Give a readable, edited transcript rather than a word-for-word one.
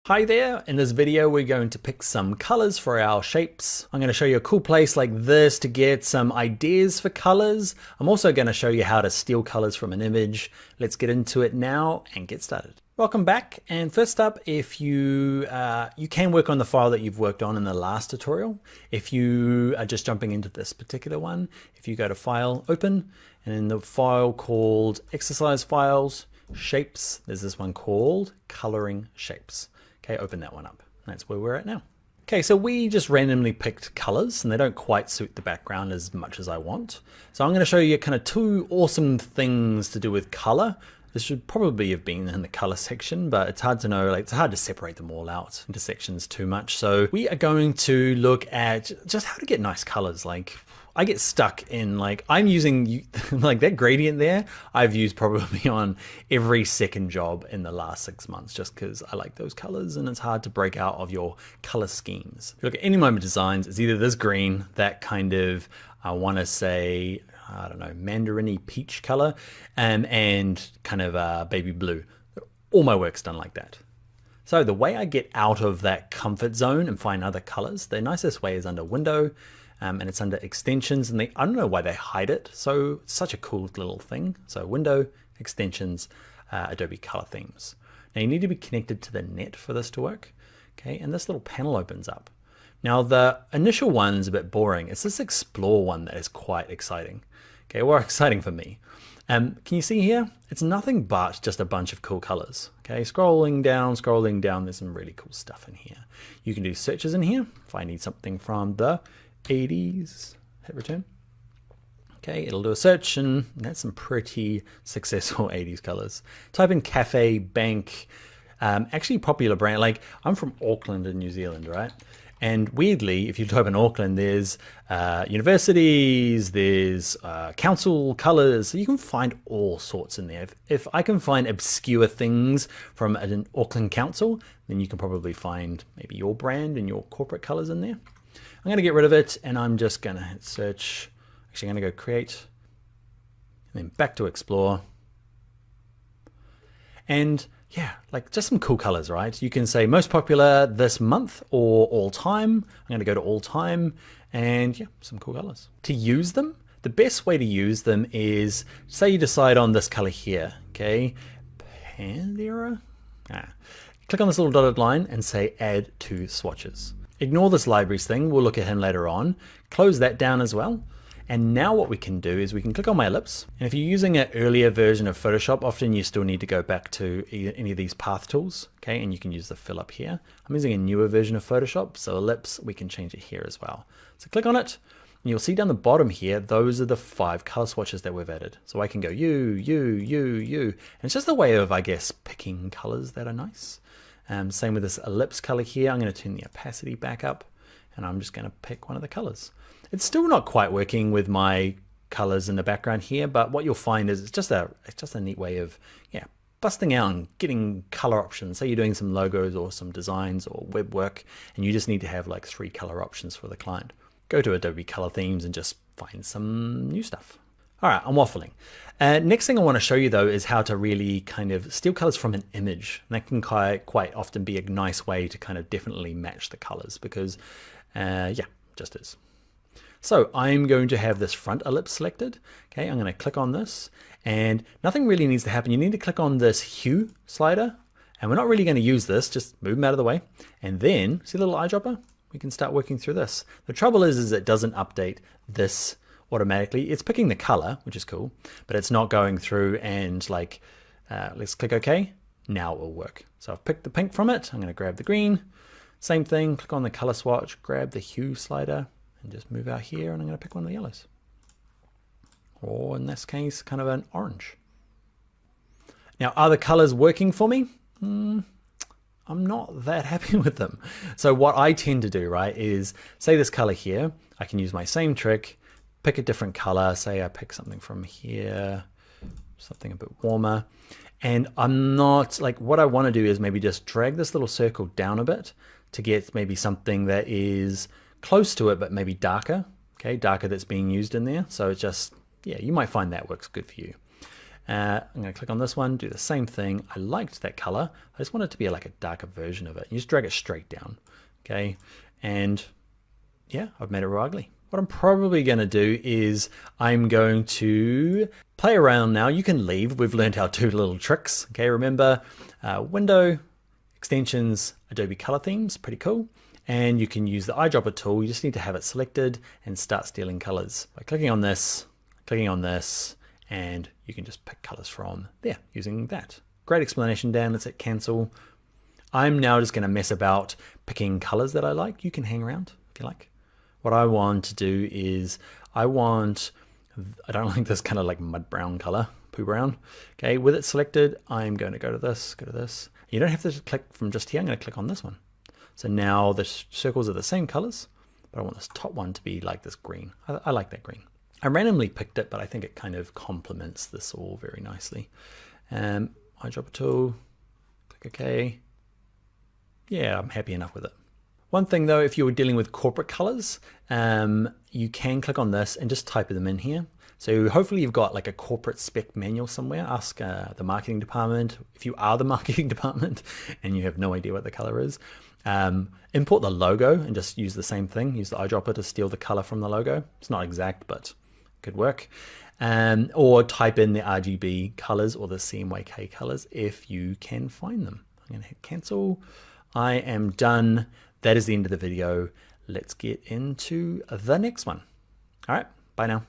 Hi there, in this video we're going to pick some colors for our shapes. I'm going to show you a cool place like this to get some ideas for colors. I'm also going to show you how to steal colors from an image. Let's get into it now and get started. Welcome back, and first up, if you can work on the file that you've worked on in the last tutorial. If you are just jumping into this particular one, if you go to File, Open, and in the file called Exercise Files, Shapes, there's this one called Coloring Shapes. Okay, open that one up. That's where we're at now. Okay, so we just randomly picked colors and they don't quite suit the background as much as I want. So I'm going to show you kind of two awesome things to do with color. This should probably have been in the color section, but it's hard to know, like it's hard to separate them all out into sections too much. So we are going to look at just how to get nice colors. Like I get stuck in I'm using like that gradient there. I've used probably on every second job in the last 6 months, just because I like those colors and it's hard to break out of your color schemes. If you look at any of my designs, it's either this green, that kind of, I want to say, I don't know, mandarin-y peach color, and kind of baby blue. All my work's done like that. So the way I get out of that comfort zone and find other colors, the nicest way is under Window, and it's under Extensions, and I don't know why they hide it. So it's such a cool little thing. So Window, Extensions, Adobe Color Themes. Now you need to be connected to the net for this to work. Okay, and this little panel opens up. Now the initial one's a bit boring. It's this Explore one that is quite exciting. Okay, well, exciting for me. Can you see here? It's nothing but just a bunch of cool colors. Okay, scrolling down, there's some really cool stuff in here. You can do searches in here. If I need something from the 80s, hit return. Okay, it'll do a search, and that's some pretty successful 80s colors. Type in cafe, bank, actually popular brand. Like I'm from Auckland in New Zealand, right? And weirdly, if you type in Auckland, there's universities, there's council colors. So you can find all sorts in there. If I can find obscure things from an Auckland council, then you can probably find maybe your brand and your corporate colors in there. I'm going to get rid of it, and I'm just going to hit search. Actually, I'm going to go create, and then back to explore. And yeah, like just some cool colors, right? You can say most popular this month or all time. I'm going to go to all time, and yeah, some cool colors. To use them, the best way to use them is, say you decide on this color here, okay? Panthera? Click on this little dotted line and say add to swatches. Ignore this libraries thing, we'll look at him later on. Close that down as well. And now what we can do is we can click on my ellipse. And if you're using an earlier version of Photoshop, often you still need to go back to any of these path tools, okay? And you can use the fill up here. I'm using a newer version of Photoshop, so ellipse, we can change it here as well. So click on it, and you'll see down the bottom here, those are the 5 color swatches that we've added. So I can go you. And it's just a way of, I guess, picking colors that are nice. Same with this ellipse color here. I'm going to turn the opacity back up, and I'm just going to pick one of the colors. It's still not quite working with my colors in the background here, but what you'll find is it's just a neat way of busting out and getting color options. Say you're doing some logos or some designs or web work, and you just need to have like 3 color options for the client. Go to Adobe Color Themes and just find some new stuff. All right, I'm waffling. Next thing I want to show you though is how to really kind of steal colors from an image. And that can quite often be a nice way to kind of definitely match the colors, because just is. So I'm going to have this front ellipse selected. Okay, I'm going to click on this, and nothing really needs to happen. You need to click on this hue slider, and we're not really going to use this, just move them out of the way. And then see the little eyedropper? We can start working through this. The trouble is it doesn't update this automatically. It's picking the color, which is cool, but it's not going through and let's click OK. Now it will work. So I've picked the pink from it. I'm going to grab the green. Same thing, click on the color swatch, grab the hue slider, and just move out here, and I'm going to pick one of the yellows. Or in this case, kind of an orange. Now, are the colors working for me? I'm not that happy with them. So what I tend to do, right, is say this color here, I can use my same trick, pick a different color. Say I pick something from here, something a bit warmer. And I'm not, what I want to do is maybe just drag this little circle down a bit to get maybe something that is close to it, but maybe darker, okay, darker that's being used in there. So it's just, you might find that works good for you. I'm going to click on this one, do the same thing. I liked that color. I just want it to be like a darker version of it. You just drag it straight down. Okay. And yeah, I've made it real ugly. What I'm probably going to do is I'm going to play around now. You can leave. We've learned our 2 little tricks. Okay. Remember, window, extensions, Adobe color themes, pretty cool. And you can use the eyedropper tool. You just need to have it selected and start stealing colors by clicking on this, and you can just pick colors from there using that. Great explanation, Dan. Let's hit cancel. I'm now just going to mess about picking colors that I like. You can hang around if you like. What I want to do is I don't like this kind of like mud brown color, poo brown. Okay, with it selected, I'm going to go to this, go to this. You don't have to click from just here. I'm going to click on this one. So now the circles are the same colors, but I want this top one to be like this green. I like that green. I randomly picked it, but I think it kind of complements this all very nicely. Eyedropper tool, click OK. Yeah, I'm happy enough with it. One thing though, if you were dealing with corporate colors, you can click on this and just type them in here. So hopefully you've got like a corporate spec manual somewhere. Ask the marketing department. If you are the marketing department and you have no idea what the color is, import the logo and just use the same thing. Use the eyedropper to steal the color from the logo. It's not exact, but could work. Or type in the RGB colors or the CMYK colors if you can find them. I'm going to hit cancel. I am done. That is the end of the video. Let's get into the next one. All right, bye now.